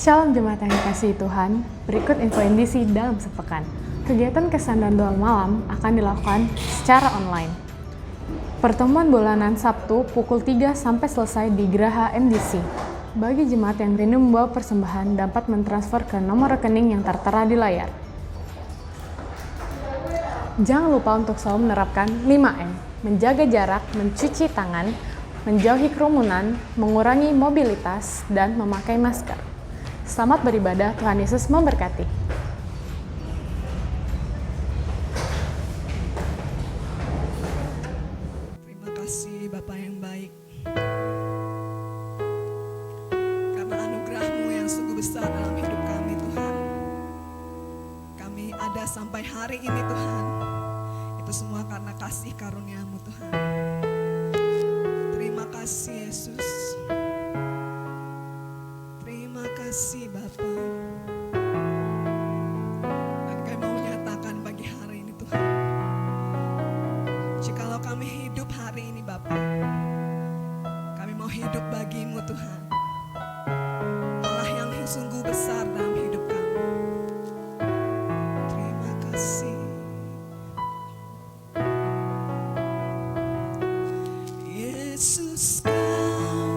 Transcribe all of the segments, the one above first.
Shalom jemaat yang dikasihi Tuhan, berikut info NDC dalam sepekan. Kegiatan kesandan doa malam akan dilakukan secara online. Pertemuan bulanan Sabtu pukul 3 sampai selesai di Geraha MDC. Bagi jemaat yang rindu membawa persembahan dapat mentransfer ke nomor rekening yang tertera di layar. Jangan lupa untuk selalu menerapkan 5M, menjaga jarak, mencuci tangan, menjauhi kerumunan, mengurangi mobilitas, dan memakai masker. Selamat beribadah, Tuhan Yesus memberkati. Terima kasih Bapa yang baik, karena anugerah-Mu yang sungguh besar dalam hidup kami Tuhan. Kami ada sampai hari ini Tuhan, itu semua karena kasih karunia-Mu Tuhan. Terima kasih Yesus. Terima kasih Bapa. Dan kami mau nyatakan bagi hari ini Tuhan, jikalau kami hidup hari ini Bapa, kami mau hidup bagi-Mu Tuhan, Allah yang sungguh besar dalam hidup kami. Terima kasih Yesus, Kau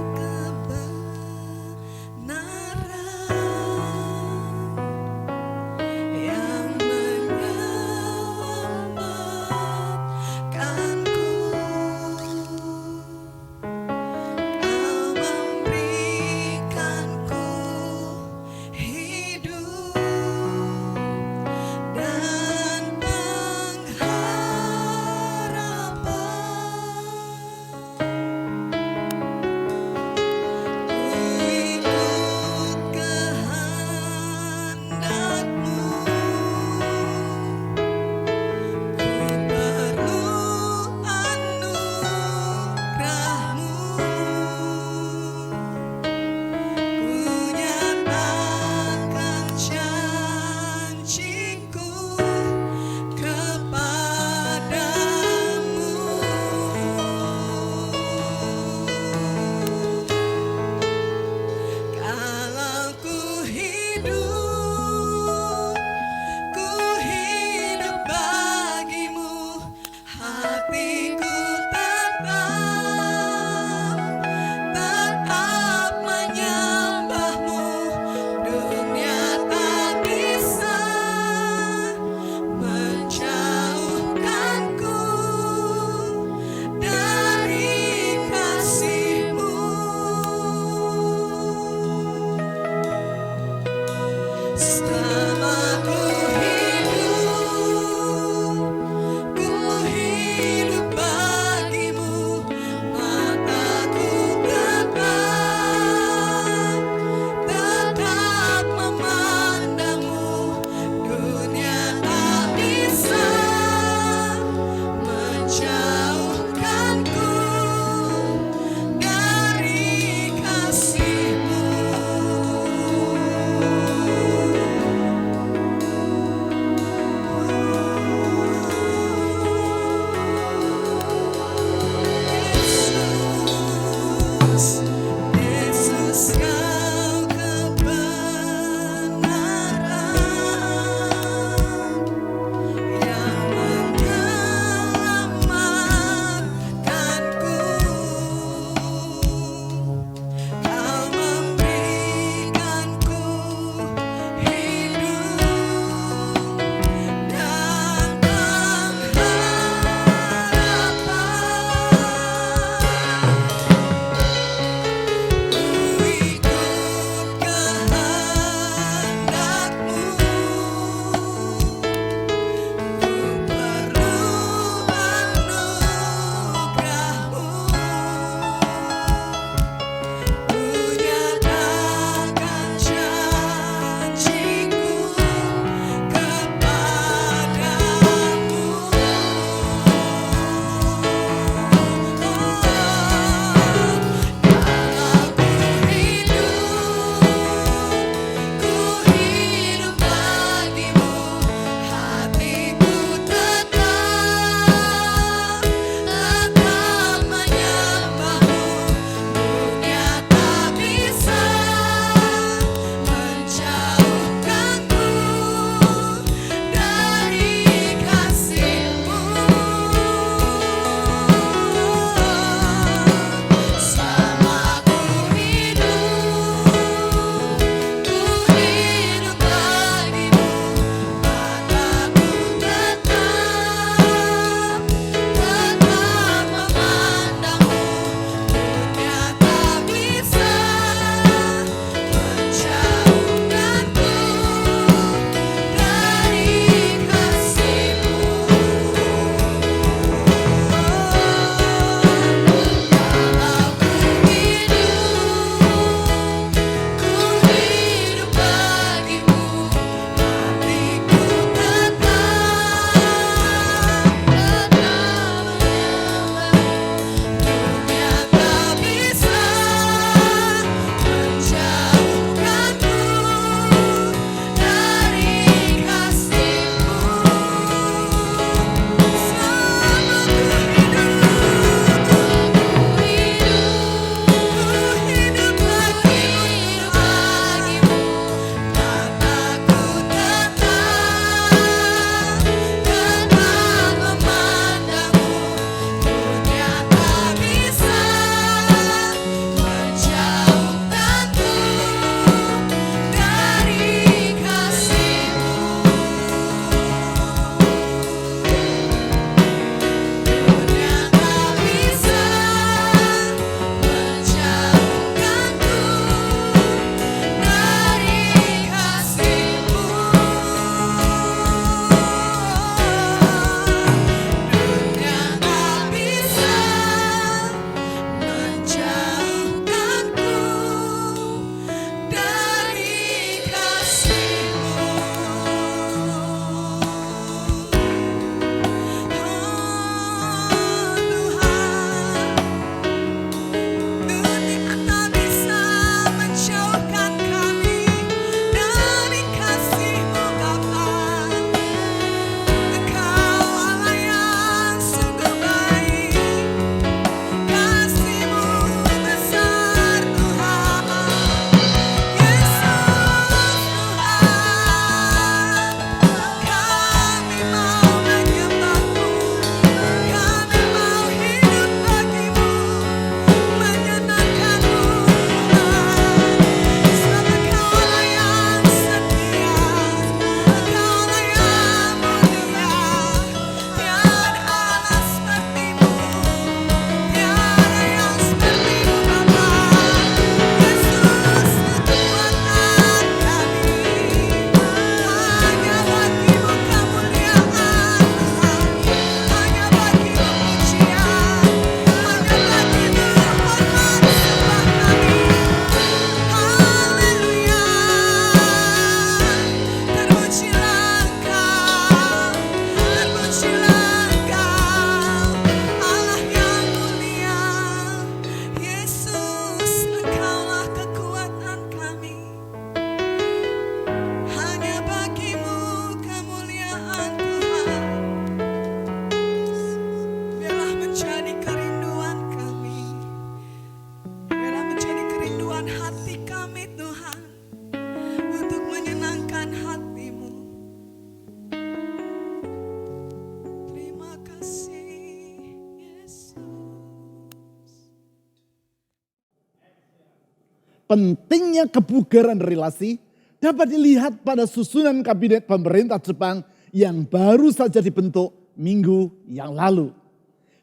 Pentingnya kebugaran relasi dapat dilihat pada susunan kabinet pemerintah Jepang yang baru saja dibentuk minggu yang lalu.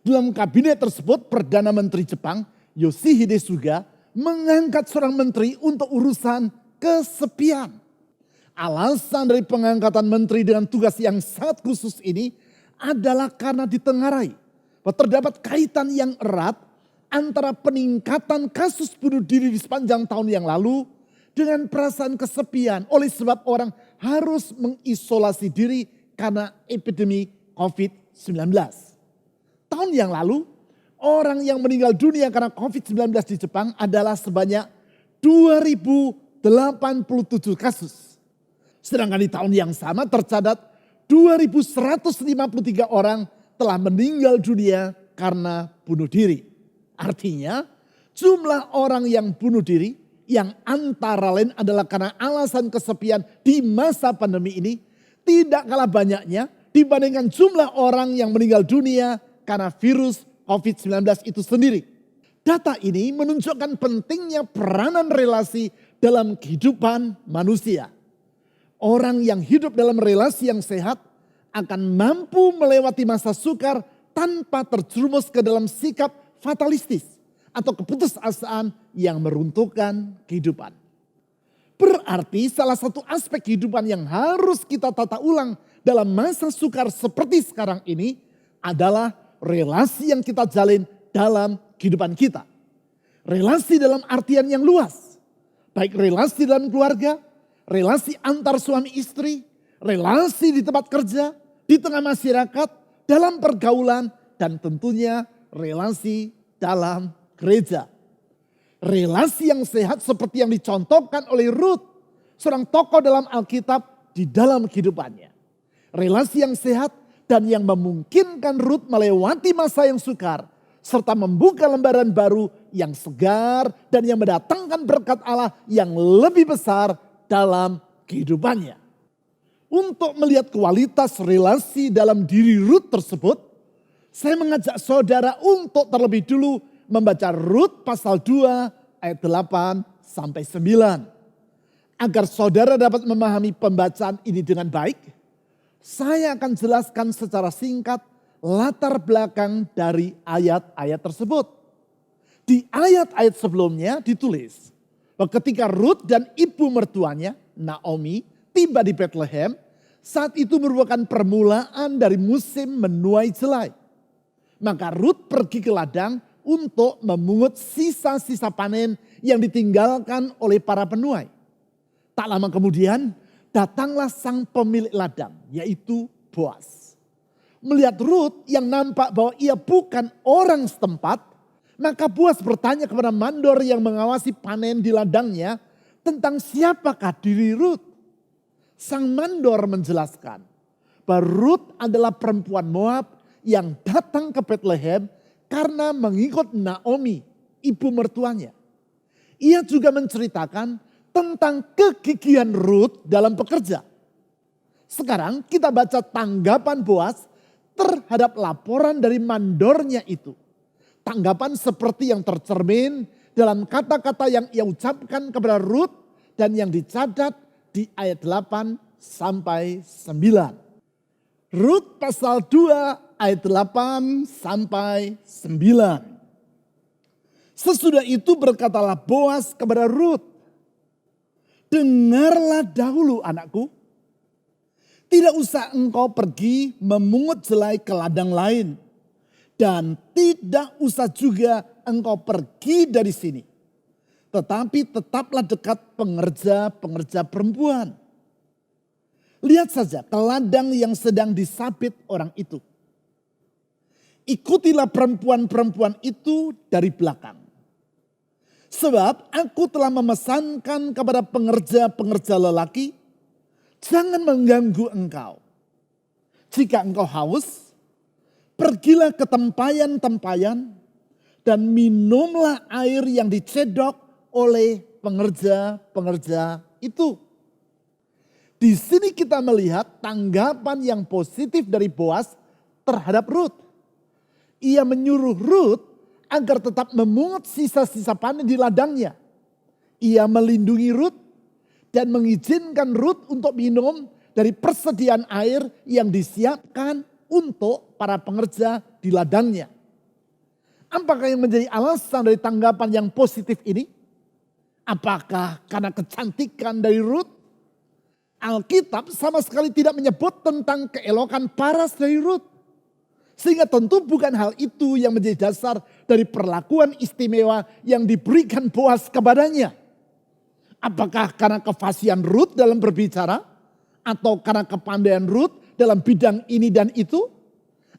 Dalam kabinet tersebut, Perdana Menteri Jepang Yoshihide Suga mengangkat seorang menteri untuk urusan kesepian. Alasan dari pengangkatan menteri dengan tugas yang sangat khusus ini adalah karena ditengarai bahwa terdapat kaitan yang erat antara peningkatan kasus bunuh diri di sepanjang tahun yang lalu dengan perasaan kesepian oleh sebab orang harus mengisolasi diri karena epidemi COVID-19. Tahun yang lalu, orang yang meninggal dunia karena COVID-19 di Jepang adalah sebanyak 2.087 kasus. Sedangkan di tahun yang sama tercatat 2.153 orang telah meninggal dunia karena bunuh diri. Artinya jumlah orang yang bunuh diri yang antara lain adalah karena alasan kesepian di masa pandemi ini tidak kalah banyaknya dibandingkan jumlah orang yang meninggal dunia karena virus COVID-19 itu sendiri. Data ini menunjukkan pentingnya peranan relasi dalam kehidupan manusia. Orang yang hidup dalam relasi yang sehat akan mampu melewati masa sukar tanpa terjerumus ke dalam sikap fatalistis atau keputusasaan yang meruntuhkan kehidupan. Berarti salah satu aspek kehidupan yang harus kita tata ulang dalam masa sukar seperti sekarang ini adalah relasi yang kita jalin dalam kehidupan kita. Relasi dalam artian yang luas. Baik relasi dalam keluarga, relasi antar suami istri, relasi di tempat kerja, di tengah masyarakat, dalam pergaulan, dan tentunya relasi dalam gereja. Relasi yang sehat seperti yang dicontohkan oleh Ruth, seorang tokoh dalam Alkitab di dalam kehidupannya. Relasi yang sehat dan yang memungkinkan Ruth melewati masa yang sukar, serta membuka lembaran baru yang segar dan yang mendatangkan berkat Allah yang lebih besar dalam kehidupannya. Untuk melihat kualitas relasi dalam diri Ruth tersebut, saya mengajak saudara untuk terlebih dulu membaca Ruth pasal 2 ayat 8 sampai 9. Agar saudara dapat memahami pembacaan ini dengan baik, saya akan jelaskan secara singkat latar belakang dari ayat-ayat tersebut. Di ayat-ayat sebelumnya ditulis bahwa ketika Ruth dan ibu mertuanya, Naomi, tiba di Bethlehem, saat itu merupakan permulaan dari musim menuai jelai. Maka Ruth pergi ke ladang untuk memungut sisa-sisa panen yang ditinggalkan oleh para penuai. Tak lama kemudian datanglah sang pemilik ladang, yaitu Boaz. Melihat Ruth yang nampak bahwa ia bukan orang setempat, maka Boaz bertanya kepada mandor yang mengawasi panen di ladangnya tentang siapakah diri Ruth. Sang mandor menjelaskan bahwa Ruth adalah perempuan Moab yang datang ke Bethlehem karena mengikut Naomi, ibu mertuanya. Ia juga menceritakan tentang kegigihan Ruth dalam bekerja. Sekarang kita baca tanggapan Boaz terhadap laporan dari mandornya itu. Tanggapan seperti yang tercermin dalam kata-kata yang ia ucapkan kepada Ruth dan yang dicatat di ayat 8 sampai 9. Ruth pasal 2 ayat 8 sampai 9. Sesudah itu berkatalah Boaz kepada Ruth, "Dengarlah dahulu anakku, tidak usah engkau pergi memungut jelai ke ladang lain. Dan tidak usah juga engkau pergi dari sini. Tetapi tetaplah dekat pengerja-pengerja perempuan. Lihat saja ke ladang yang sedang disabit orang itu. Ikutilah perempuan-perempuan itu dari belakang. Sebab aku telah memesankan kepada pengerja-pengerja lelaki, jangan mengganggu engkau. Jika engkau haus, pergilah ke tempayan-tempayan dan minumlah air yang dicedok oleh pengerja-pengerja itu." Di sini kita melihat tanggapan yang positif dari Boaz terhadap Ruth. Ia menyuruh Ruth agar tetap memungut sisa-sisa panen di ladangnya. Ia melindungi Rut dan mengizinkan Rut untuk minum dari persediaan air yang disiapkan untuk para pekerja di ladangnya. Apakah yang menjadi alasan dari tanggapan yang positif ini? Apakah karena kecantikan dari Rut? Alkitab sama sekali tidak menyebut tentang keelokan paras dari Rut. Sehingga tentu bukan hal itu yang menjadi dasar dari perlakuan istimewa yang diberikan Boaz kepadanya. Apakah karena kefasihan Rut dalam berbicara? Atau karena kepandaian Rut dalam bidang ini dan itu?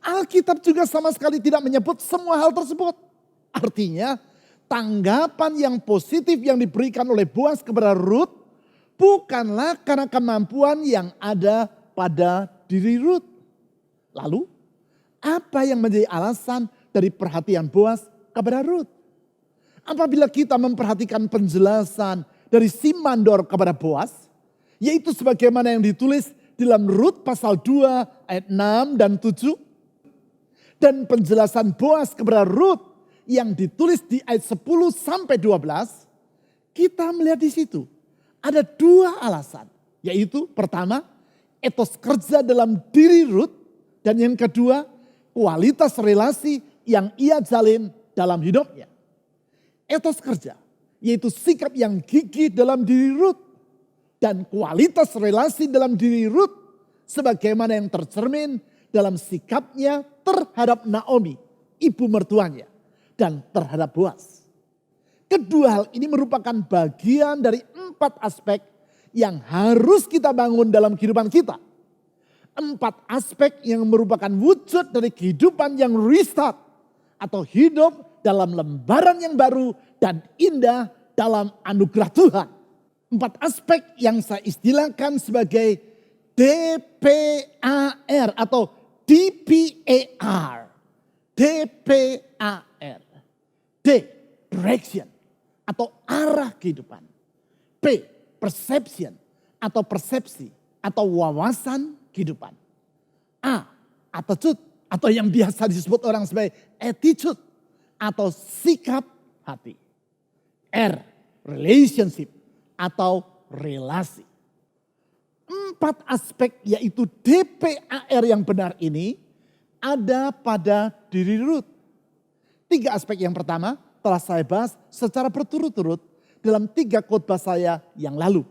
Alkitab juga sama sekali tidak menyebut semua hal tersebut. Artinya tanggapan yang positif yang diberikan oleh Boaz kepada Rut bukanlah karena kemampuan yang ada pada diri Rut. Lalu apa yang menjadi alasan dari perhatian Boaz kepada Rut? Apabila kita memperhatikan penjelasan dari si mandor kepada Boaz, yaitu sebagaimana yang ditulis dalam Rut pasal 2 ayat 6 dan 7. Dan penjelasan Boaz kepada Rut yang ditulis di ayat 10 sampai 12, kita melihat di situ ada dua alasan, yaitu pertama, etos kerja dalam diri Rut, dan yang kedua, kualitas relasi yang ia jalin dalam hidupnya. Etos kerja, yaitu sikap yang gigih dalam diri Rut, dan kualitas relasi dalam diri Rut, sebagaimana yang tercermin dalam sikapnya terhadap Naomi, ibu mertuanya, dan terhadap Boaz. Kedua hal ini merupakan bagian dari 4 aspek yang harus kita bangun dalam kehidupan kita. 4 aspek yang merupakan wujud dari kehidupan yang restart atau hidup dalam lembaran yang baru dan indah dalam anugerah Tuhan. 4 aspek yang saya istilahkan sebagai DPAR atau DPAR. DPAR. D, direction atau arah kehidupan. P, perception atau persepsi atau wawasan kehidupan. A, attitude atau yang biasa disebut orang sebagai attitude atau sikap hati. R, relationship atau relasi. 4 aspek yaitu DPAR yang benar ini ada pada diri Rut. 3 aspek yang pertama telah saya bahas secara berturut-turut dalam 3 khotbah saya yang lalu.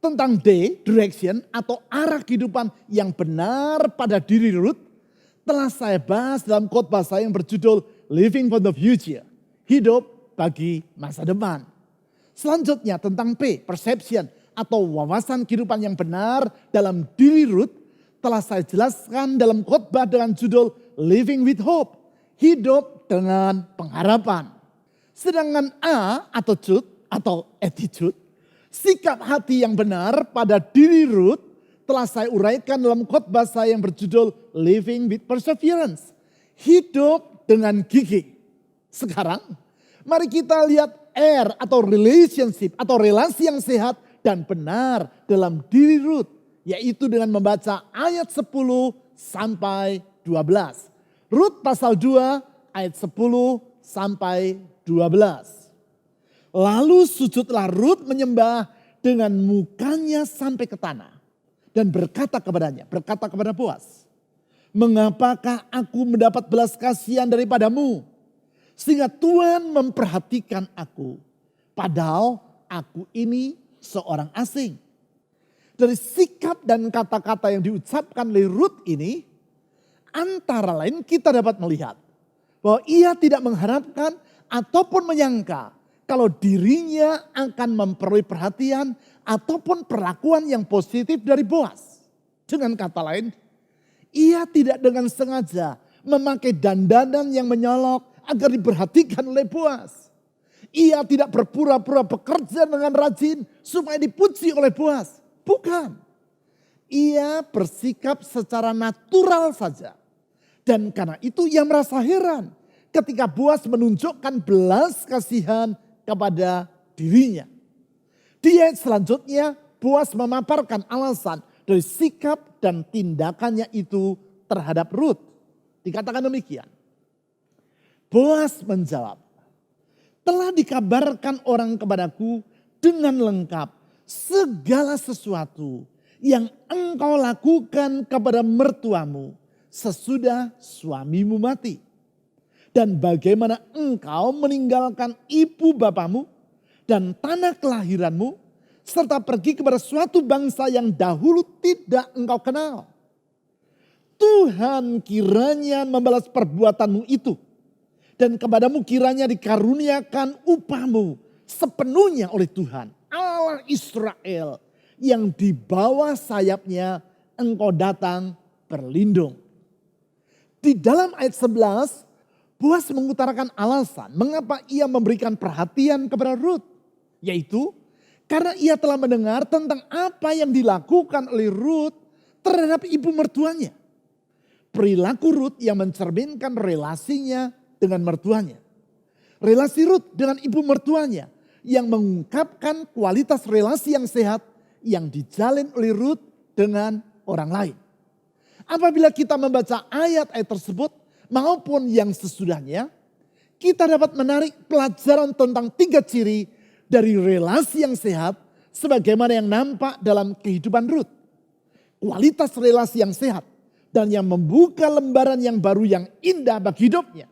Tentang D, direction atau arah kehidupan yang benar pada diri Rut, telah saya bahas dalam khotbah saya yang berjudul Living for the Future, hidup bagi masa depan. Selanjutnya tentang P, perception atau wawasan kehidupan yang benar dalam diri Rut, telah saya jelaskan dalam khotbah dengan judul Living with Hope, hidup dengan pengharapan. Sedangkan A, attitude, sikap hati yang benar pada diri Rut telah saya uraikan dalam khotbah saya yang berjudul Living with Perseverance, hidup dengan gigih. Sekarang mari kita lihat R atau relationship atau relasi yang sehat dan benar dalam diri Rut, yaitu dengan membaca ayat 10 sampai 12. Rut pasal 2 ayat 10 sampai 12. Lalu sujudlah Rut menyembah dengan mukanya sampai ke tanah. Dan berkata kepada Boaz, mengapakah aku mendapat belas kasihan daripadamu? Sehingga Tuhan memperhatikan aku. Padahal aku ini seorang asing. Dari sikap dan kata-kata yang diucapkan oleh Rut ini, antara lain kita dapat melihat bahwa ia tidak mengharapkan ataupun menyangka kalau dirinya akan memperoleh perhatian ataupun perlakuan yang positif dari Boaz. Dengan kata lain, ia tidak dengan sengaja memakai dandanan yang menyolok agar diperhatikan oleh Boaz. Ia tidak berpura-pura bekerja dengan rajin supaya dipuji oleh Boaz. Bukan. Ia bersikap secara natural saja. Dan karena itu ia merasa heran ketika Boaz menunjukkan belas kasihan kepada dirinya. Di ayat selanjutnya Boaz memaparkan alasan dari sikap dan tindakannya itu terhadap Rut. Dikatakan demikian. Boaz menjawab, telah dikabarkan orang kepadaku dengan lengkap segala sesuatu yang engkau lakukan kepada mertuamu sesudah suamimu mati. Dan bagaimana engkau meninggalkan ibu bapamu dan tanah kelahiranmu, serta pergi kepada suatu bangsa yang dahulu tidak engkau kenal. Tuhan kiranya membalas perbuatanmu itu, dan kepadamu kiranya dikaruniakan upahmu sepenuhnya oleh Tuhan, Allah Israel, yang di bawah sayapnya engkau datang berlindung. Di dalam ayat 11, Boas mengutarakan alasan mengapa ia memberikan perhatian kepada Rut. Yaitu karena ia telah mendengar tentang apa yang dilakukan oleh Rut terhadap ibu mertuanya. Perilaku Rut yang mencerminkan relasinya dengan mertuanya. Relasi Rut dengan ibu mertuanya yang mengungkapkan kualitas relasi yang sehat yang dijalin oleh Rut dengan orang lain. Apabila kita membaca ayat-ayat tersebut maupun yang sesudahnya, kita dapat menarik pelajaran tentang 3 ciri dari relasi yang sehat sebagaimana yang nampak dalam kehidupan Rut. Kualitas relasi yang sehat dan yang membuka lembaran yang baru yang indah bagi hidupnya.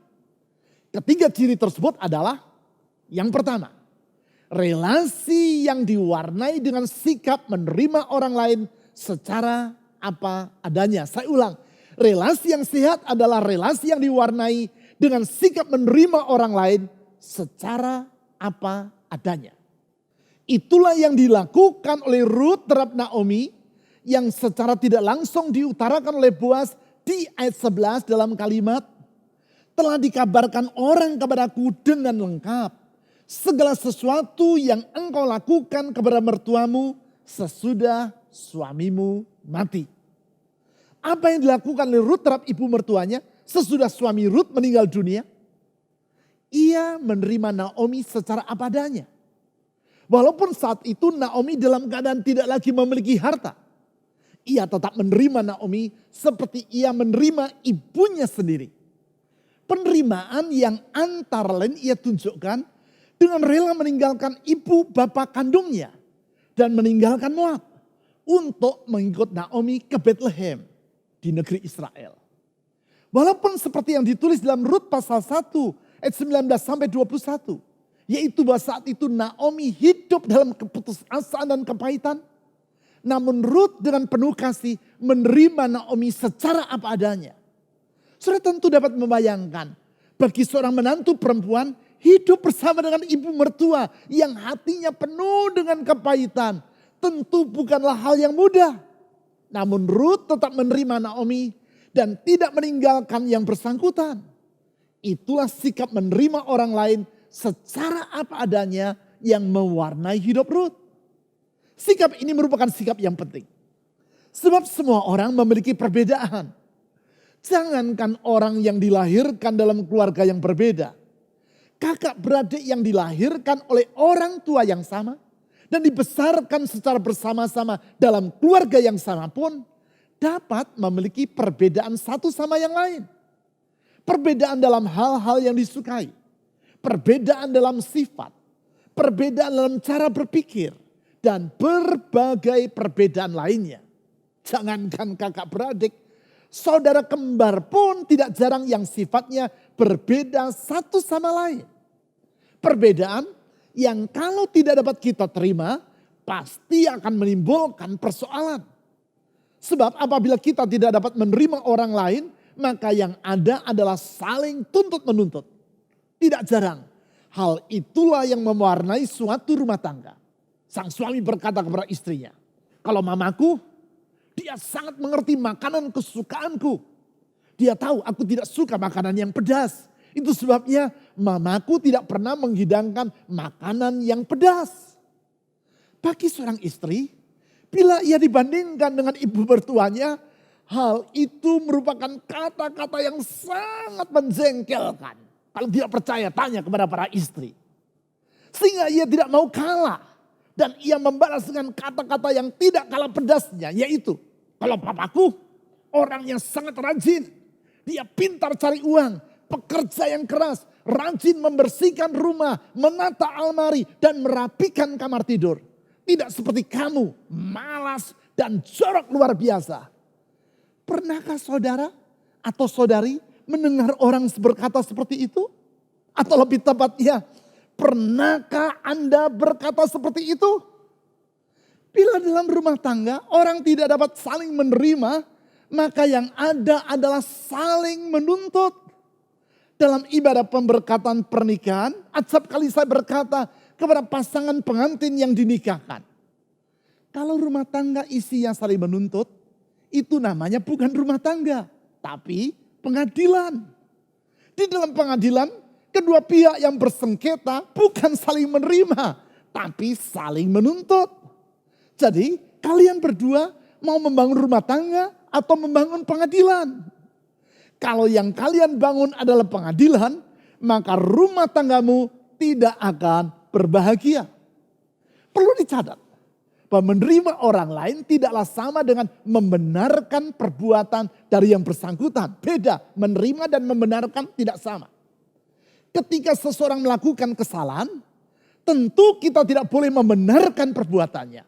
Ketiga ciri tersebut adalah yang pertama, relasi yang diwarnai dengan sikap menerima orang lain secara apa adanya. Saya ulang, relasi yang sehat adalah relasi yang diwarnai dengan sikap menerima orang lain secara apa adanya. Itulah yang dilakukan oleh Rut terhadap Naomi yang secara tidak langsung diutarakan oleh Boas di ayat 11 dalam kalimat, telah dikabarkan orang kepadaku dengan lengkap segala sesuatu yang engkau lakukan kepada mertuamu sesudah suamimu mati. Apa yang dilakukan oleh Rut terhadap ibu mertuanya sesudah suami Rut meninggal dunia? Ia menerima Naomi secara apa adanya. Walaupun saat itu Naomi dalam keadaan tidak lagi memiliki harta. Ia tetap menerima Naomi seperti ia menerima ibunya sendiri. Penerimaan yang antara lain ia tunjukkan dengan rela meninggalkan ibu bapa kandungnya dan meninggalkan Moab untuk mengikut Naomi ke Bethlehem di negeri Israel. Walaupun seperti yang ditulis dalam Rut pasal 1 ayat 19 sampai 21. Yaitu bahwa saat itu Naomi hidup dalam keputusasaan dan kepahitan. Namun Rut dengan penuh kasih menerima Naomi secara apa adanya. Saudara tentu dapat membayangkan bagi seorang menantu perempuan hidup bersama dengan ibu mertua yang hatinya penuh dengan kepahitan. Tentu bukanlah hal yang mudah. Namun Rut tetap menerima Naomi dan tidak meninggalkan yang bersangkutan. Itulah sikap menerima orang lain secara apa adanya yang mewarnai hidup Rut. Sikap ini merupakan sikap yang penting. Sebab semua orang memiliki perbedaan. Jangankan orang yang dilahirkan dalam keluarga yang berbeda. Kakak beradik yang dilahirkan oleh orang tua yang sama dan dibesarkan secara bersama-sama dalam keluarga yang sama pun dapat memiliki perbedaan satu sama yang lain. Perbedaan dalam hal-hal yang disukai. Perbedaan dalam sifat. Perbedaan dalam cara berpikir. Dan berbagai perbedaan lainnya. Jangankan kakak beradik, saudara kembar pun tidak jarang yang sifatnya berbeda satu sama lain. Perbedaan yang kalau tidak dapat kita terima, pasti akan menimbulkan persoalan. Sebab apabila kita tidak dapat menerima orang lain, maka yang ada adalah saling tuntut-menuntut. Tidak jarang, hal itulah yang mewarnai suatu rumah tangga. Sang suami berkata kepada istrinya, kalau mamaku, dia sangat mengerti makanan kesukaanku. Dia tahu aku tidak suka makanan yang pedas. Itu sebabnya mamaku tidak pernah menghidangkan makanan yang pedas. Bagi seorang istri, bila ia dibandingkan dengan ibu mertuanya, hal itu merupakan kata-kata yang sangat menjengkelkan. Kalau tidak percaya, tanya kepada para istri. Sehingga ia tidak mau kalah. Dan ia membalas dengan kata-kata yang tidak kalah pedasnya, yaitu, kalau papaku orang yang sangat rajin, dia pintar cari uang, pekerja yang keras, rajin membersihkan rumah, menata almari, dan merapikan kamar tidur. Tidak seperti kamu, malas dan jorok luar biasa. Pernahkah saudara atau saudari mendengar orang berkata seperti itu? Atau lebih tepatnya, pernahkah Anda berkata seperti itu? Bila dalam rumah tangga orang tidak dapat saling menerima, maka yang ada adalah saling menuntut. Dalam ibadah pemberkatan pernikahan, acap kali saya berkata kepada pasangan pengantin yang dinikahkan. Kalau rumah tangga isinya saling menuntut, itu namanya bukan rumah tangga, tapi pengadilan. Di dalam pengadilan, kedua pihak yang bersengketa bukan saling menerima, tapi saling menuntut. Jadi kalian berdua mau membangun rumah tangga atau membangun pengadilan? Kalau yang kalian bangun adalah pengadilan, maka rumah tanggamu tidak akan berbahagia. Perlu dicatat bahwa menerima orang lain tidaklah sama dengan membenarkan perbuatan dari yang bersangkutan. Beda, menerima dan membenarkan tidak sama. Ketika seseorang melakukan kesalahan, tentu kita tidak boleh membenarkan perbuatannya.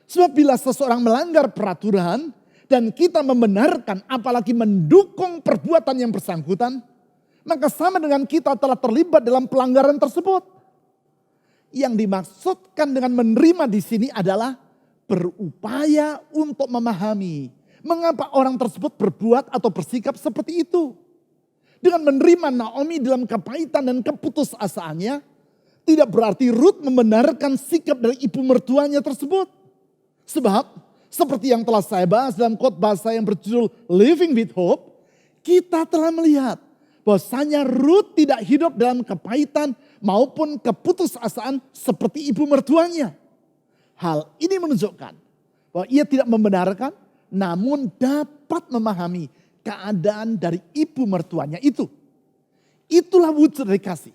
Sebab bila seseorang melanggar peraturan dan kita membenarkan apalagi mendukung perbuatan yang bersangkutan, maka sama dengan kita telah terlibat dalam pelanggaran tersebut. Yang dimaksudkan dengan menerima di sini adalah berupaya untuk memahami mengapa orang tersebut berbuat atau bersikap seperti itu. Dengan menerima Naomi dalam kepahitan dan keputusasaannya, tidak berarti Ruth membenarkan sikap dari ibu mertuanya tersebut. Sebab seperti yang telah saya bahas dalam khotbah saya yang berjudul Living with Hope, kita telah melihat bahwasanya Ruth tidak hidup dalam kepahitan maupun keputusasaan seperti ibu mertuanya. Hal ini menunjukkan bahwa ia tidak membenarkan, namun dapat memahami keadaan dari ibu mertuanya itu. Itulah wujud dari kasih,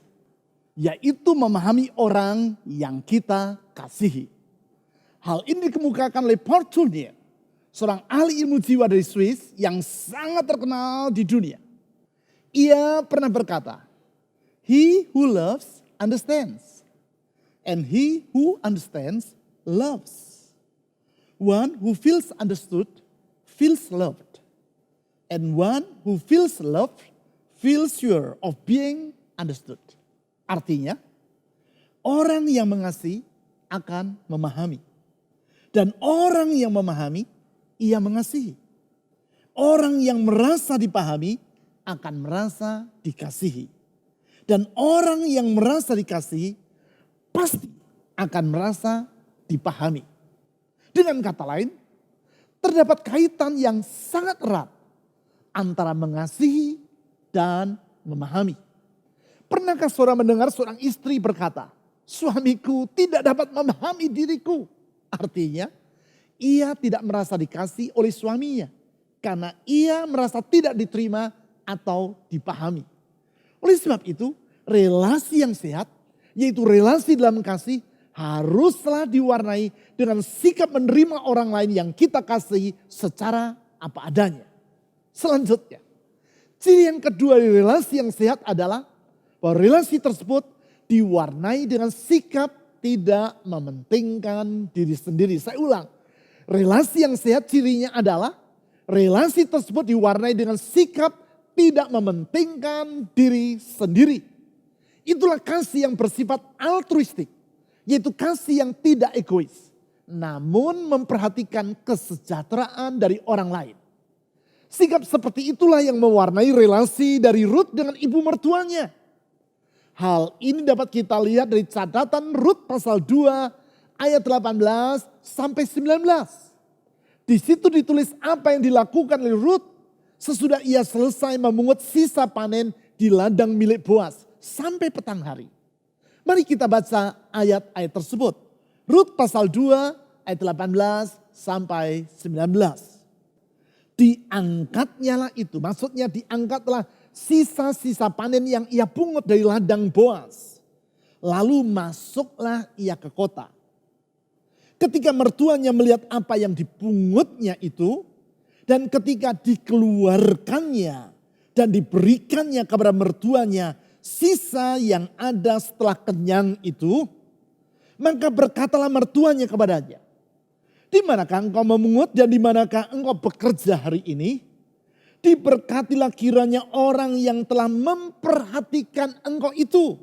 yaitu memahami orang yang kita kasihi. Hal ini dikemukakan oleh Paul Tournier, seorang ahli ilmu jiwa dari Swiss yang sangat terkenal di dunia. Ia pernah berkata, "He who loves understands, and he who understands loves. One who feels understood feels loved, and one who feels loved feels sure of being understood." Artinya, orang yang mengasihi akan memahami. Dan orang yang memahami, ia mengasihi. Orang yang merasa dipahami akan merasa dikasihi. Dan orang yang merasa dikasihi pasti akan merasa dipahami. Dengan kata lain, terdapat kaitan yang sangat erat antara mengasihi dan memahami. Pernahkah saudara mendengar seorang istri berkata, "Suamiku tidak dapat memahami diriku"? Artinya, ia tidak merasa dikasih oleh suaminya karena ia merasa tidak diterima atau dipahami. Oleh sebab itu, relasi yang sehat, yaitu relasi dalam kasih, haruslah diwarnai dengan sikap menerima orang lain yang kita kasihi secara apa adanya. Selanjutnya, ciri yang kedua dari relasi yang sehat adalah bahwa relasi tersebut diwarnai dengan sikap tidak mementingkan diri sendiri. Saya ulang, relasi yang sehat cirinya adalah relasi tersebut diwarnai dengan sikap tidak mementingkan diri sendiri. Itulah kasih yang bersifat altruistik, yaitu kasih yang tidak egois, namun memperhatikan kesejahteraan dari orang lain. Sikap seperti itulah yang mewarnai relasi dari Ruth dengan ibu mertuanya. Hal ini dapat kita lihat dari catatan Rut pasal 2 ayat 18 sampai 19. Di situ ditulis apa yang dilakukan oleh Rut sesudah ia selesai memungut sisa panen di ladang milik Boaz sampai petang hari. Mari kita baca ayat-ayat tersebut. Rut pasal 2 ayat 18 sampai 19. Diangkatnya lah itu, maksudnya diangkatlah sisa-sisa panen yang ia pungut dari ladang Boaz. Lalu masuklah ia ke kota. Ketika mertuanya melihat apa yang dipungutnya itu, dan ketika dikeluarkannya dan diberikannya kepada mertuanya sisa yang ada setelah kenyang itu, maka berkatalah mertuanya kepadanya, di manakah engkau memungut dan di manakah engkau bekerja hari ini? Diberkatilah kiranya orang yang telah memperhatikan engkau itu.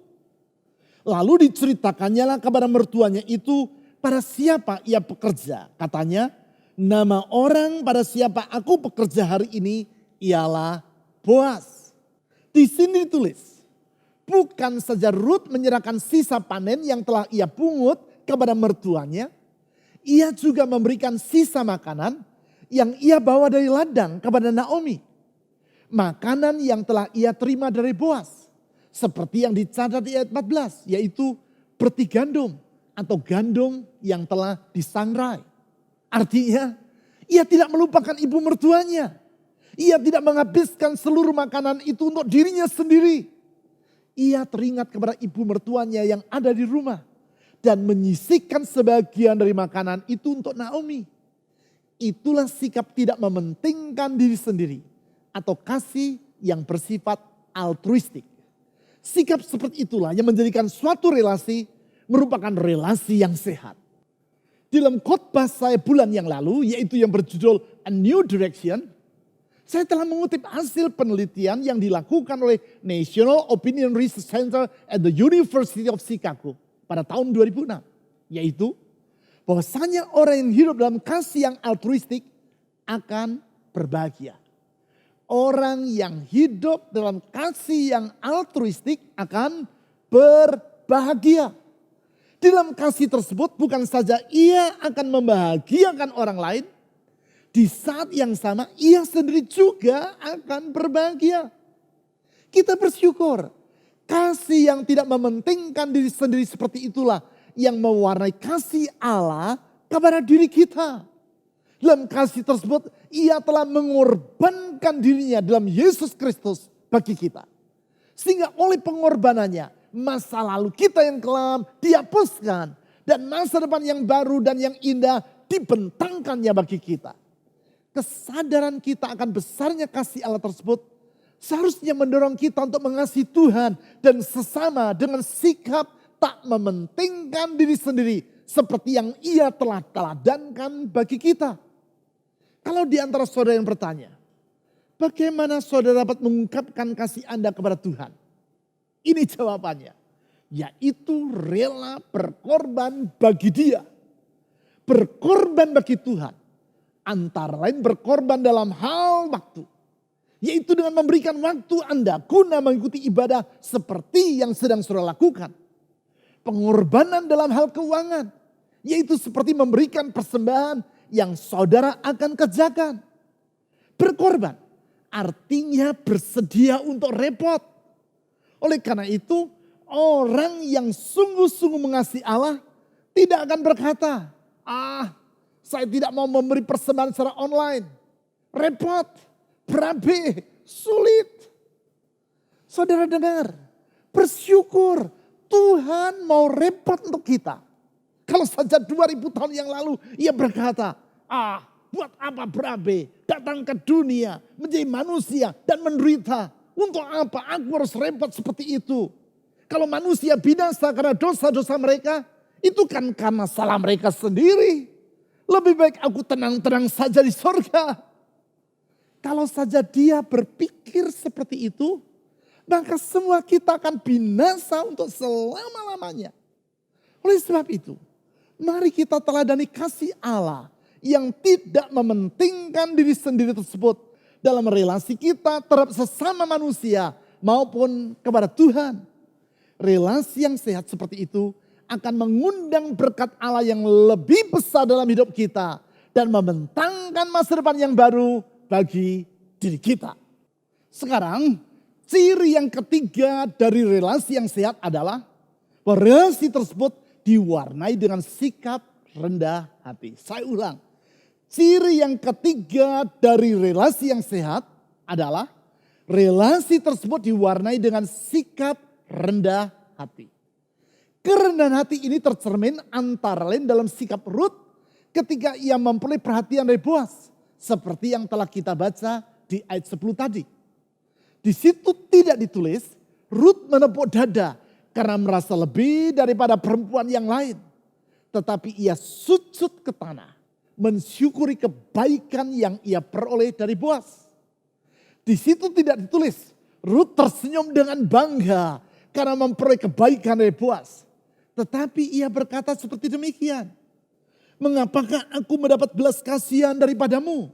Lalu diceritakannya lah kepada mertuanya itu pada siapa ia bekerja. Katanya, nama orang pada siapa aku bekerja hari ini ialah Boas. Di sini ditulis, bukan saja Rut menyerahkan sisa panen yang telah ia pungut kepada mertuanya, ia juga memberikan sisa makanan yang ia bawa dari ladang kepada Naomi. Makanan yang telah ia terima dari Boas. Seperti yang dicatat di ayat 14, yaitu berti gandum atau gandum yang telah disangrai. Artinya, ia tidak melupakan ibu mertuanya. Ia tidak menghabiskan seluruh makanan itu untuk dirinya sendiri. Ia teringat kepada ibu mertuanya yang ada di rumah. Dan menyisihkan sebagian dari makanan itu untuk Naomi. Itulah sikap tidak mementingkan diri sendiri. Atau kasih yang bersifat altruistik. Sikap seperti itulah yang menjadikan suatu relasi merupakan relasi yang sehat. Dalam khotbah saya bulan yang lalu, yaitu yang berjudul A New Direction, saya telah mengutip hasil penelitian yang dilakukan oleh National Opinion Research Center at the University of Chicago pada tahun 2006. Yaitu bahwasanya orang yang hidup dalam kasih yang altruistik akan berbahagia. Orang yang hidup dalam kasih yang altruistik akan berbahagia. Dalam kasih tersebut bukan saja ia akan membahagiakan orang lain, di saat yang sama ia sendiri juga akan berbahagia. Kita bersyukur kasih yang tidak mementingkan diri sendiri seperti itulah yang mewarnai kasih Allah kepada diri kita. Dalam kasih tersebut ia telah mengorbankan dirinya dalam Yesus Kristus bagi kita. Sehingga oleh pengorbanannya masa lalu kita yang kelam dihapuskan. Dan masa depan yang baru dan yang indah dibentangkannya bagi kita. Kesadaran kita akan besarnya kasih Allah tersebut seharusnya mendorong kita untuk mengasihi Tuhan dan sesama dengan sikap tak mementingkan diri sendiri. Seperti yang ia telah teladankan bagi kita. Kalau di antara saudara yang bertanya, bagaimana saudara dapat mengungkapkan kasih Anda kepada Tuhan? Ini jawabannya, yaitu rela berkorban bagi Dia. Berkorban bagi Tuhan, antara lain berkorban dalam hal waktu. Yaitu dengan memberikan waktu Anda guna mengikuti ibadah seperti yang sedang saudara lakukan. Pengorbanan dalam hal keuangan, yaitu seperti memberikan persembahan yang saudara akan kerjakan. Berkorban artinya bersedia untuk repot. Oleh karena itu, orang yang sungguh-sungguh mengasihi Allah tidak akan berkata, saya tidak mau memberi persembahan secara online. Repot, berabe, sulit. Saudara dengar, bersyukur Tuhan mau repot untuk kita. Kalau saja 2000 tahun yang lalu ia berkata, buat apa berabe, datang ke dunia, menjadi manusia dan menderita. Untuk apa aku harus repot seperti itu? Kalau manusia binasa karena dosa-dosa mereka, itu kan karena salah mereka sendiri. Lebih baik aku tenang-tenang saja di sorga. Kalau saja dia berpikir seperti itu, maka semua kita akan binasa untuk selama-lamanya. Oleh sebab itu, mari kita teladani kasih Allah yang tidak mementingkan diri sendiri tersebut dalam relasi kita terhadap sesama manusia maupun kepada Tuhan. Relasi yang sehat seperti itu akan mengundang berkat Allah yang lebih besar dalam hidup kita dan membentangkan masa depan yang baru bagi diri kita. Sekarang, ciri yang ketiga dari relasi yang sehat adalah bahwa relasi tersebut diwarnai dengan sikap rendah hati. Saya ulang. Ciri yang ketiga dari relasi yang sehat adalah relasi tersebut diwarnai dengan sikap rendah hati. Kerendahan hati ini tercermin antara lain dalam sikap Rut ketika ia memperoleh perhatian dari Boas. Seperti yang telah kita baca di ayat 10 tadi. Di situ tidak ditulis Rut menepuk dada karena merasa lebih daripada perempuan yang lain. Tetapi ia sujud ke tanah, mensyukuri kebaikan yang ia peroleh dari Boaz. Di situ tidak ditulis, Rut tersenyum dengan bangga karena memperoleh kebaikan dari Boaz. Tetapi ia berkata seperti demikian, mengapakah aku mendapat belas kasihan daripadamu?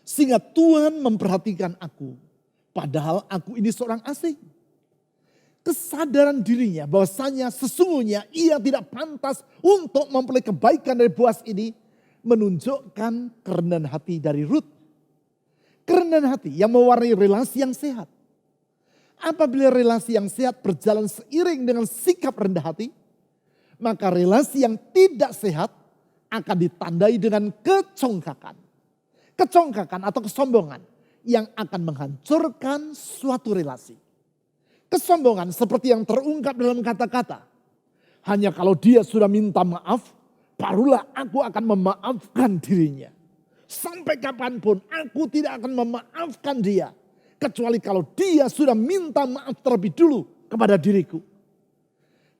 Sehingga Tuhan memperhatikan aku, padahal aku ini seorang asing. Kesadaran dirinya bahwasanya sesungguhnya ia tidak pantas untuk memperoleh kebaikan dari Boaz ini menunjukkan kerendahan hati dari Rut. Kerendahan hati yang mewarnai relasi yang sehat. Apabila relasi yang sehat berjalan seiring dengan sikap rendah hati, maka relasi yang tidak sehat akan ditandai dengan kecongkakan. Kecongkakan atau kesombongan yang akan menghancurkan suatu relasi. Kesombongan seperti yang terungkap dalam kata-kata. Hanya kalau dia sudah minta maaf, barulah aku akan memaafkan dirinya. Sampai kapanpun aku tidak akan memaafkan dia. Kecuali kalau dia sudah minta maaf terlebih dulu kepada diriku.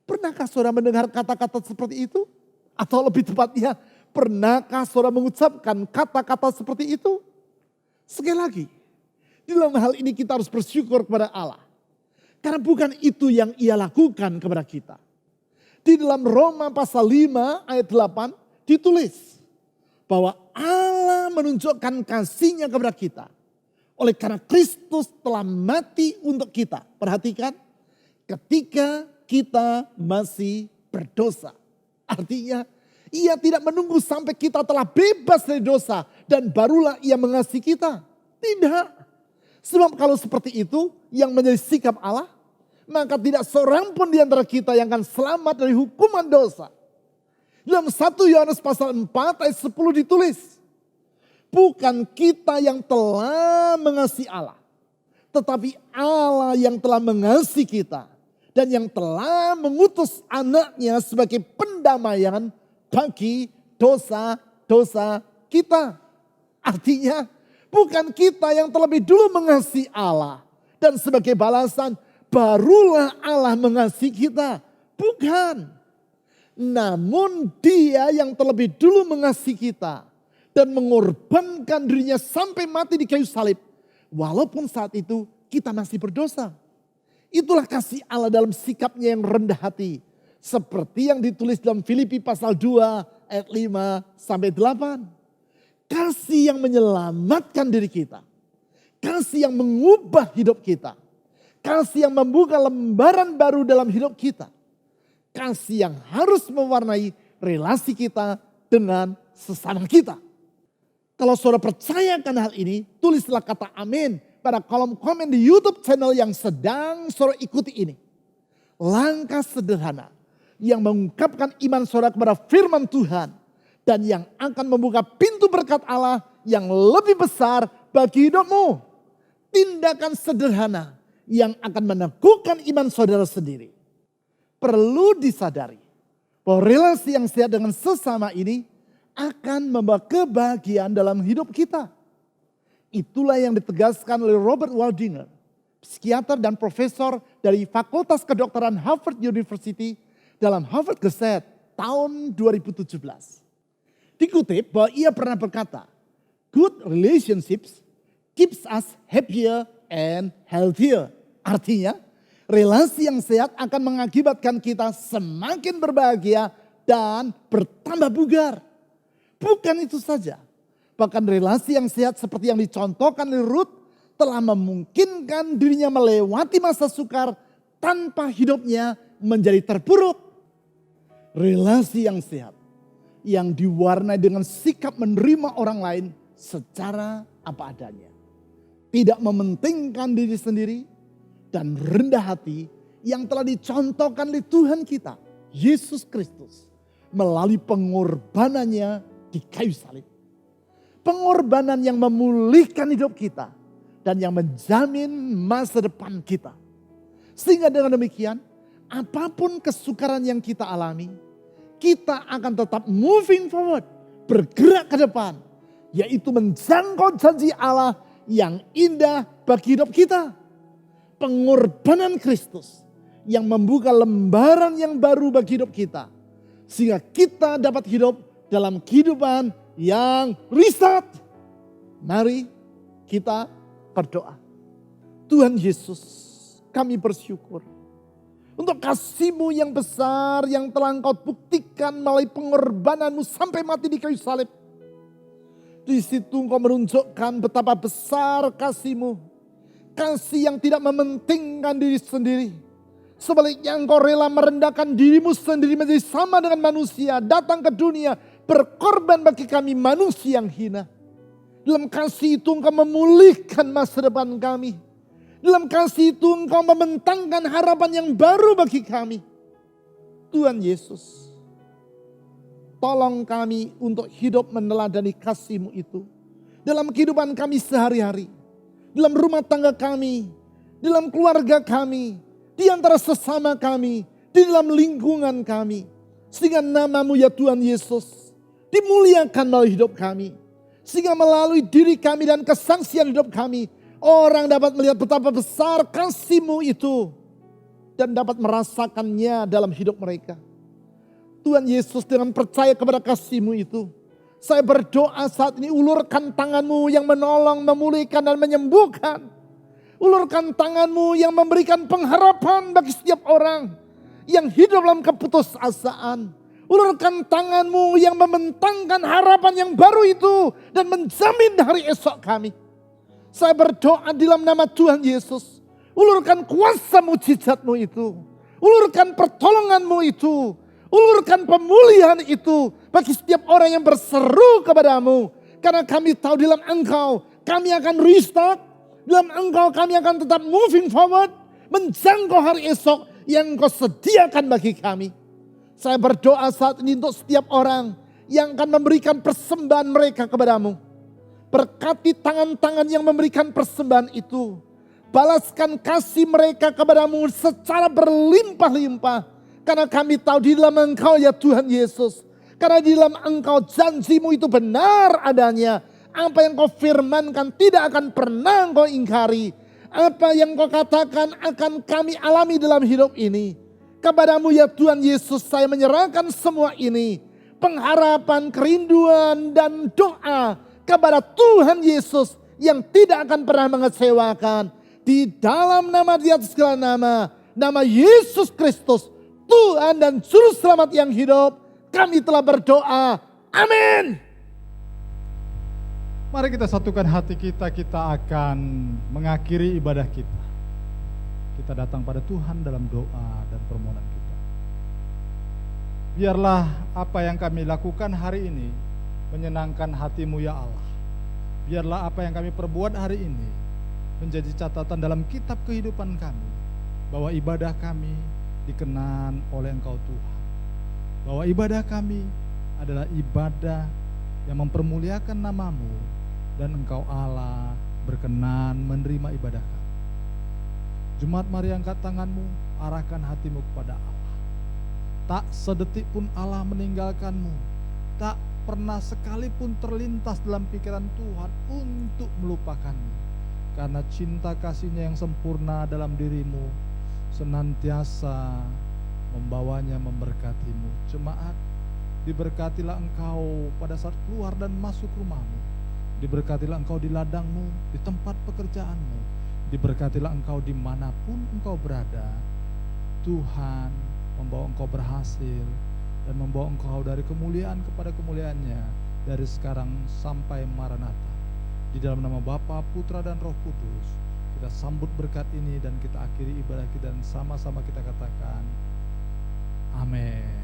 Pernahkah saudara mendengar kata-kata seperti itu? Atau lebih tepatnya, pernahkah saudara mengucapkan kata-kata seperti itu? Sekali lagi, di dalam hal ini kita harus bersyukur kepada Allah. Karena bukan itu yang ia lakukan kepada kita. Di dalam Roma pasal 5 ayat 8 ditulis bahwa Allah menunjukkan kasih-Nya kepada kita. Oleh karena Kristus telah mati untuk kita. Perhatikan, ketika kita masih berdosa. Artinya ia tidak menunggu sampai kita telah bebas dari dosa dan barulah ia mengasihi kita. Tidak. Sebab kalau seperti itu yang menjadi sikap Allah, maka tidak seorang pun di antara kita yang akan selamat dari hukuman dosa. Dalam 1 Yohanes pasal 4 ayat 10 ditulis, bukan kita yang telah mengasihi Allah, tetapi Allah yang telah mengasihi kita dan yang telah mengutus anaknya sebagai pendamaian bagi dosa-dosa kita. Artinya bukan kita yang terlebih dulu mengasihi Allah dan sebagai balasan barulah Allah mengasihi kita. Bukan. Namun dia yang terlebih dulu mengasihi kita dan mengorbankan dirinya sampai mati di kayu salib. Walaupun saat itu kita masih berdosa. Itulah kasih Allah dalam sikapnya yang rendah hati. Seperti yang ditulis dalam Filipi pasal 2 ayat 5 sampai 8. Kasih yang menyelamatkan diri kita. Kasih yang mengubah hidup kita. Kasih yang membuka lembaran baru dalam hidup kita. Kasih yang harus mewarnai relasi kita dengan sesama kita. Kalau saudara percayakan hal ini, tulislah kata amin pada kolom komen di YouTube channel yang sedang saudara ikuti ini. Langkah sederhana yang mengungkapkan iman saudara kepada firman Tuhan dan yang akan membuka pintu berkat Allah yang lebih besar bagi hidupmu. Tindakan sederhana yang akan meneguhkan iman saudara sendiri. Perlu disadari bahwa relasi yang sehat dengan sesama ini akan membawa kebahagiaan dalam hidup kita. Itulah yang ditegaskan oleh Robert Waldinger, psikiater dan profesor dari Fakultas Kedokteran Harvard University dalam Harvard Gazette tahun 2017. Dikutip bahwa ia pernah berkata, good relationships keeps us happier and healthier. Artinya, relasi yang sehat akan mengakibatkan kita semakin berbahagia dan bertambah bugar. Bukan itu saja. Bahkan relasi yang sehat seperti yang dicontohkan oleh Ruth telah memungkinkan dirinya melewati masa sukar tanpa hidupnya menjadi terpuruk. Relasi yang sehat yang diwarnai dengan sikap menerima orang lain secara apa adanya. Tidak mementingkan diri sendiri dan rendah hati yang telah dicontohkan oleh Tuhan kita, Yesus Kristus, melalui pengorbanannya di kayu salib. Pengorbanan yang memulihkan hidup kita dan yang menjamin masa depan kita. Sehingga dengan demikian, apapun kesukaran yang kita alami, kita akan tetap moving forward, bergerak ke depan, yaitu menjangkau janji Allah yang indah bagi hidup kita. pengorbanan Kristus yang membuka lembaran yang baru bagi hidup kita. Sehingga kita dapat hidup dalam kehidupan yang reset. Mari kita berdoa. Tuhan Yesus, kami bersyukur untuk kasih-Mu yang besar yang telah Engkau buktikan melalui pengorbanan-Mu sampai mati di kayu salib. Di situ Engkau menunjukkan betapa besar kasih-Mu. Kasih yang tidak mementingkan diri sendiri. Sebaliknya Engkau rela merendahkan diri-Mu sendiri menjadi sama dengan manusia. Datang ke dunia berkorban bagi kami manusia yang hina. Dalam kasih itu Engkau memulihkan masa depan kami. Dalam kasih itu Engkau membentangkan harapan yang baru bagi kami. Tuhan Yesus, tolong kami untuk hidup meneladani kasih-Mu itu. Dalam kehidupan kami sehari-hari. Dalam rumah tangga kami, dalam keluarga kami, di antara sesama kami, di dalam lingkungan kami. Sehingga nama-Mu ya Tuhan Yesus dimuliakan melalui hidup kami. Sehingga melalui diri kami dan kesaksian hidup kami, orang dapat melihat betapa besar kasih-Mu itu. Dan dapat merasakannya dalam hidup mereka. Tuhan Yesus, dengan percaya kepada kasih-Mu itu, saya berdoa saat ini, ulurkan tangan-Mu yang menolong, memulihkan dan menyembuhkan. Ulurkan tangan-Mu yang memberikan pengharapan bagi setiap orang yang hidup dalam keputusasaan. Ulurkan tangan-Mu yang membentangkan harapan yang baru itu dan menjamin hari esok kami. Saya berdoa di dalam nama Tuhan Yesus. Ulurkan kuasa mujizat-Mu itu. Ulurkan pertolongan-Mu itu. Ulurkan pemulihan itu bagi setiap orang yang berseru kepadamu. Karena kami tahu di dalam Engkau kami akan restart. Dalam Engkau kami akan tetap moving forward. Menjangkau hari esok yang Engkau sediakan bagi kami. Saya berdoa saat ini untuk setiap orang yang akan memberikan persembahan mereka kepadamu. Berkati tangan-tangan yang memberikan persembahan itu. Balaskan kasih mereka kepadamu secara berlimpah-limpah. Karena kami tahu di dalam Engkau ya Tuhan Yesus. Karena di dalam Engkau janji-Mu itu benar adanya. Apa yang Kau firmankan tidak akan pernah Engkau ingkari. Apa yang Kau katakan akan kami alami dalam hidup ini. Kepadamu ya Tuhan Yesus saya menyerahkan semua ini. Pengharapan, kerinduan dan doa kepada Tuhan Yesus yang tidak akan pernah mengecewakan. Di dalam nama di atas segala nama. Nama Yesus Kristus. Tuhan dan Juru Selamat yang hidup, kami telah berdoa. Amin. Mari kita satukan hati kita akan mengakhiri ibadah kita. Kita datang pada Tuhan dalam doa dan permohonan kita. Biarlah apa yang kami lakukan hari ini menyenangkan hati-Mu ya Allah. Biarlah apa yang kami perbuat hari ini menjadi catatan dalam kitab kehidupan kami. Bahwa ibadah kami dikenan oleh Engkau Tuhan. Bahwa ibadah kami adalah ibadah yang mempermuliakan nama-Mu dan Engkau Allah berkenan menerima ibadah kami. Jemaat, mari angkat tangan-Mu, arahkan hati-Mu kepada Allah. Tak sedetik pun Allah meninggalkan-Mu. Tak pernah sekalipun terlintas dalam pikiran Tuhan untuk melupakan-Mu. Karena cinta kasih-Nya yang sempurna dalam diri-Mu senantiasa membawanya memberkati-Mu. Jemaat, diberkatilah engkau pada saat keluar dan masuk rumahmu. Diberkatilah engkau di ladangmu, di tempat pekerjaanmu. Diberkatilah engkau dimanapun engkau berada. Tuhan membawa engkau berhasil dan membawa engkau dari kemuliaan kepada kemuliaannya dari sekarang sampai Maranatha. Di dalam nama Bapa, Putra dan Roh Kudus, kita sambut berkat ini dan kita akhiri ibadah kita dan sama-sama kita katakan amin.